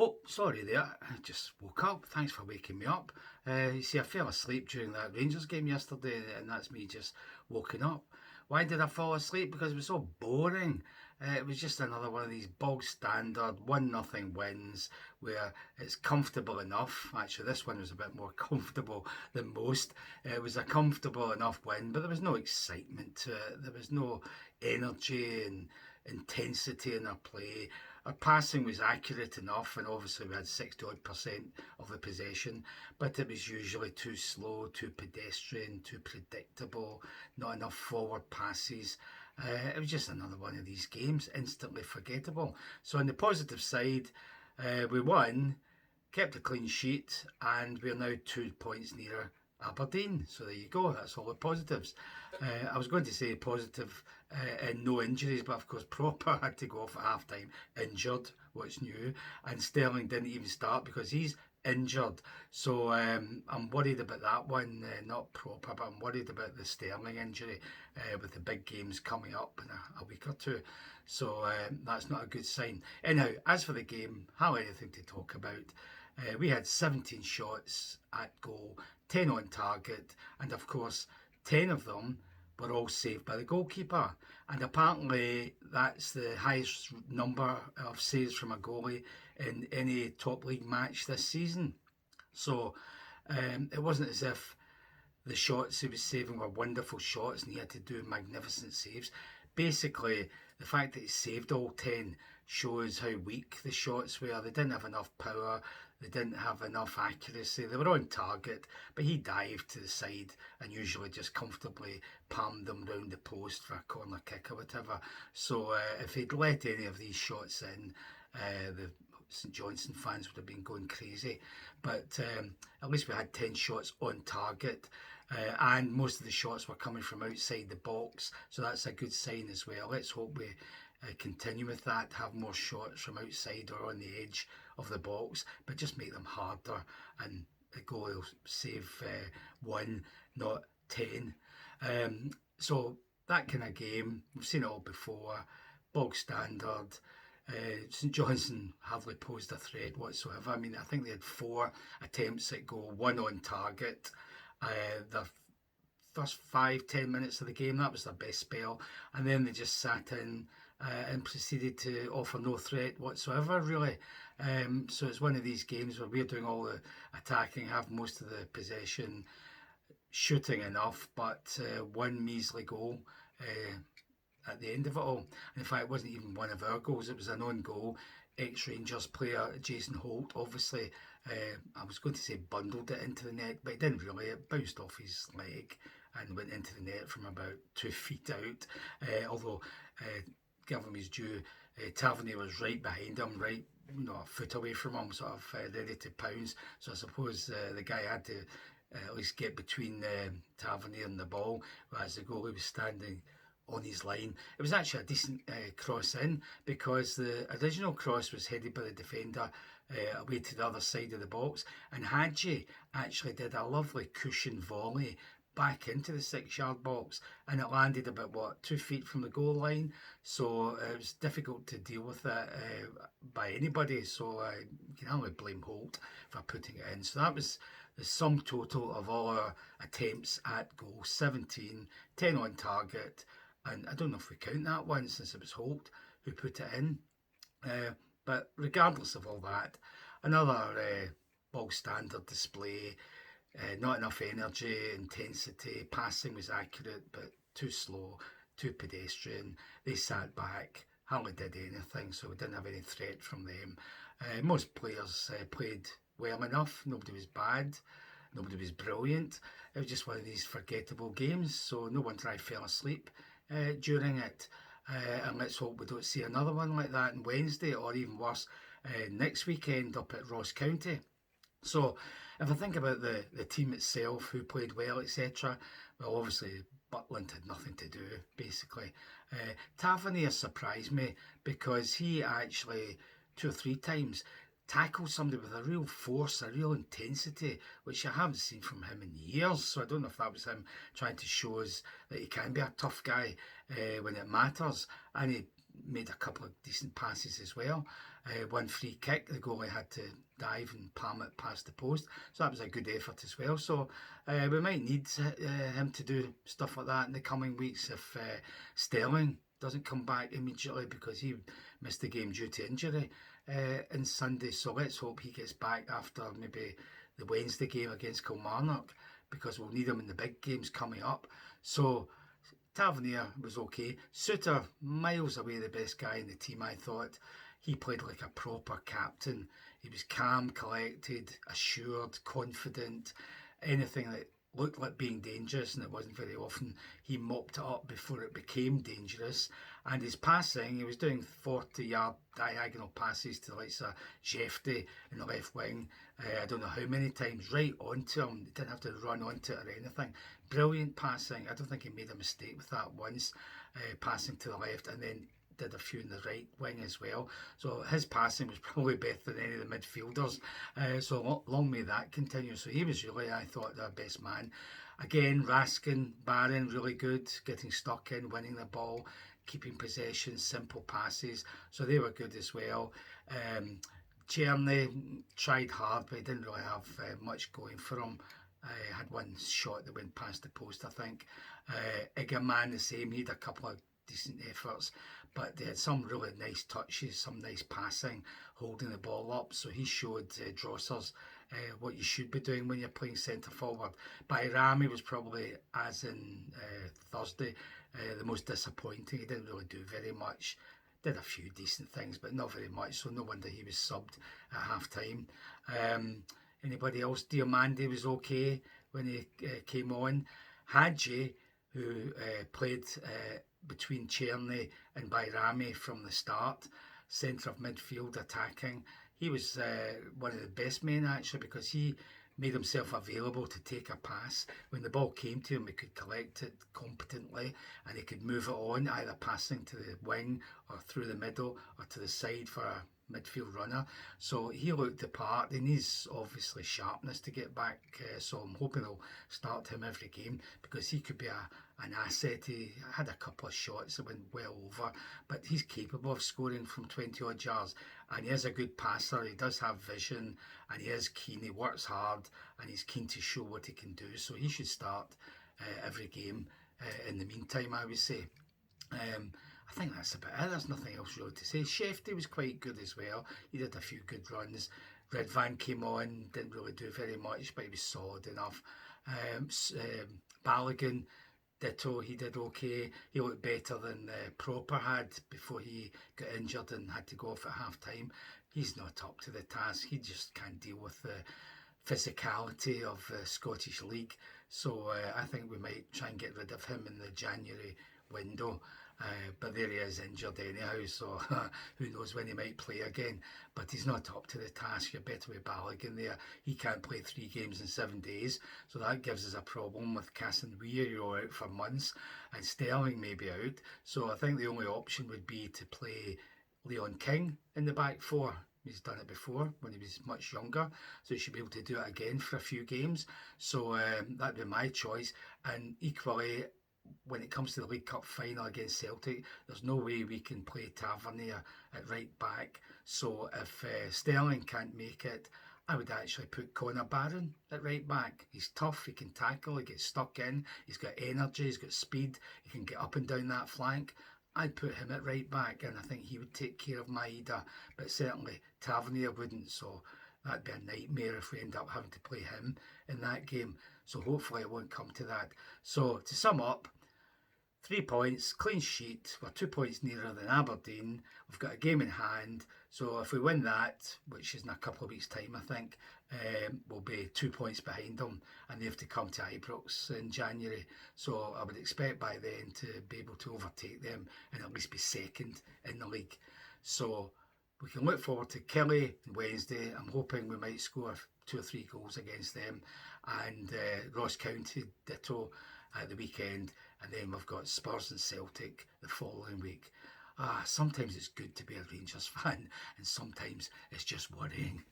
Oh, sorry there. I just woke up. Thanks for waking me up. You see, I fell asleep during that Rangers game yesterday, and that's me just woken up. Why did I fall asleep? Because it was so boring. It was just another one of these bog standard 1-0 wins where it's comfortable enough. Actually, this one was a bit more comfortable than most. It was a comfortable enough win, but there was no excitement to it. There was no energy and intensity in our play. Our passing was accurate enough, and obviously we had 60% of the possession, but it was usually too slow, too pedestrian, too predictable, not enough forward passes. It was just another one of these games, instantly forgettable. So on the positive side, we won, kept a clean sheet, and we're now 2 points nearer Aberdeen. So there you go, that's all the positives. I was going to say positive and no injuries, but of course Proper had to go off at half time injured, what's new, and Sterling didn't even start because he's injured. So I'm worried about that one, not Proper, but I'm worried about the Sterling injury with the big games coming up in a week or two. So that's not a good sign. Anyhow, as for the game, hardly anything to talk about. We had 17 shots at goal, 10 on target, and of course 10 of them were all saved by the goalkeeper. And apparently that's the highest number of saves from a goalie in any top league match this season. So it wasn't as if the shots he was saving were wonderful shots and he had to do magnificent saves. Basically, the fact that he saved all 10 shows how weak the shots were. They didn't have enough power, they didn't have enough accuracy, they were on target, but he dived to the side and usually just comfortably palmed them round the post for a corner kick or whatever. So if he'd let any of these shots in, the St Johnstone fans would have been going crazy. But at least we had 10 shots on target. And most of the shots were coming from outside the box, so that's a good sign as well. Let's hope we continue with that, have more shots from outside or on the edge of the box, but just make them harder, and the goal will save 1, not 10. So that kind of game, we've seen it all before, bog standard. St Johnstone hardly posed a threat whatsoever. I mean, I think they had 4 attempts at goal, 1 on target. The first 5-10 minutes of the game, that was their best spell, and then they just sat in and proceeded to offer no threat whatsoever, really. So it's one of these games where we're doing all the attacking, have most of the possession, shooting enough, but 1 measly goal at the end of it all. And in fact, it wasn't even one of our goals, it was an own goal. Ex-Rangers player Jason Holt, obviously, I was going to say bundled it into the net, but it didn't really. It bounced off his leg and went into the net from about 2 feet out. Although, give him his due, Tavernier was right behind him, right, a foot away from him, sort of ready to pounce. So I suppose the guy had to at least get between Tavernier and the ball, whereas the goalie was standing on his line. It was actually a decent cross in, because the original cross was headed by the defender away to the other side of the box, and Hadji actually did a lovely cushion volley back into the 6-yard box, and it landed about 2 feet from the goal line. So it was difficult to deal with that by anybody, so you can only blame Holt for putting it in. So that was the sum total of all our attempts at goal: 17, 10 on target, and I don't know if we count that one since it was Holt who put it in. But regardless of all that, another bog standard display. Not enough energy, intensity, passing was accurate but too slow, too pedestrian. They sat back, hardly did anything, so we didn't have any threat from them. Most players played well enough, nobody was bad, nobody was brilliant. It was just one of these forgettable games, so no wonder I fell asleep during it. And let's hope we don't see another one like that on Wednesday, or even worse, next weekend up at Ross County. So if I think about the team itself, who played well, etc., well, obviously Butland had nothing to do, basically. Tavernier surprised me, because he actually 2 or 3 times tackled somebody with a real force, a real intensity, which I haven't seen from him in years. So I don't know if that was him trying to show us that he can be a tough guy when it matters. And he made a couple of decent passes as well. one free kick. The goalie had to dive and palm it past the post. So that was a good effort as well. So we might need him to do stuff like that in the coming weeks if Sterling doesn't come back immediately, because he missed the game due to injury on Sunday. So let's hope he gets back after maybe the Wednesday game against Kilmarnock, because we'll need him in the big games coming up. So Tavernier was okay. Suter, miles away the best guy in the team, I thought. He played like a proper captain. He was calm, collected, assured, confident. Anything that looked like being dangerous, and it wasn't very often, he mopped it up before it became dangerous. And his passing, he was doing 40-yard diagonal passes to the likes of Jefte in the left wing. I don't know how many times, right onto him. He didn't have to run onto it or anything. Brilliant passing. I don't think he made a mistake with that once, passing to the left, and then did a few in the right wing as well. So his passing was probably better than any of the midfielders. So long may that continue. So he was really, I thought, their best man. Again, Raskin, Barron, really good, getting stuck in, winning the ball, keeping possession, simple passes. So they were good as well. Czerny tried hard, but he didn't really have much going for him. Had one shot that went past the post, I think. Iggerman the same. He had a couple of decent efforts, but they had some really nice touches, some nice passing, holding the ball up. So he showed Drossers what you should be doing when you're playing centre forward. Bayrami was probably, as in Thursday, the most disappointing. He didn't really do very much. Did a few decent things, but not very much. So no wonder he was subbed at half time. Anybody else? Diomande was okay when he came on. Hadji, who played between Czerny and Bayrami from the start, centre of midfield attacking. He was one of the best men, actually, because he made himself available to take a pass. When the ball came to him, he could collect it competently, and he could move it on, either passing to the wing or through the middle or to the side for a midfield runner. So he looked the part. He needs obviously sharpness to get back, so I'm hoping they'll start him every game, because he could be an asset. He had a couple of shots that went well over, but he's capable of scoring from 20 odd yards, and he is a good passer. He does have vision, and he is keen. He works hard, and he's keen to show what he can do, so he should start every game in the meantime, I would say. I think that's about it. There's nothing else really to say. Shefty was quite good as well. He did a few good runs. Redvan came on, didn't really do very much, but he was solid enough. Balogun, ditto, he did okay. He looked better than Proper had before he got injured and had to go off at half time. He's not up to the task. He just can't deal with the physicality of the Scottish League. So I think we might try and get rid of him in the January window. But there he is, injured anyhow, so who knows when he might play again. But he's not up to the task. You're better with Balogun there. He can't play 3 games in 7 days, so that gives us a problem with Casanweir, you're out for months, and Sterling may be out. So I think the only option would be to play Leon King in the back 4. He's done it before when he was much younger, so he should be able to do it again for a few games. So that'd be my choice. And equally, when it comes to the League Cup final against Celtic, there's no way we can play Tavernier at right back. So if Sterling can't make it, I would actually put Connor Barron at right back. He's tough, he can tackle, he gets stuck in, he's got energy, he's got speed, he can get up and down that flank. I'd put him at right back, and I think he would take care of Maeda, but certainly Tavernier wouldn't, so that'd be a nightmare if we end up having to play him in that game. So hopefully it won't come to that. So to sum up, 3 points, clean sheet. We're 2 points nearer than Aberdeen. We've got a game in hand. So if we win that, which is in a couple of weeks' time, I think, we'll be 2 points behind them, and they have to come to Ibrox in January. So I would expect by then to be able to overtake them and at least be second in the league. So we can look forward to Kelly on Wednesday. I'm hoping we might score 2 or 3 goals against them, and Ross County ditto at the weekend, and then we've got Spurs and Celtic the following week. Sometimes it's good to be a Rangers fan, and sometimes it's just worrying.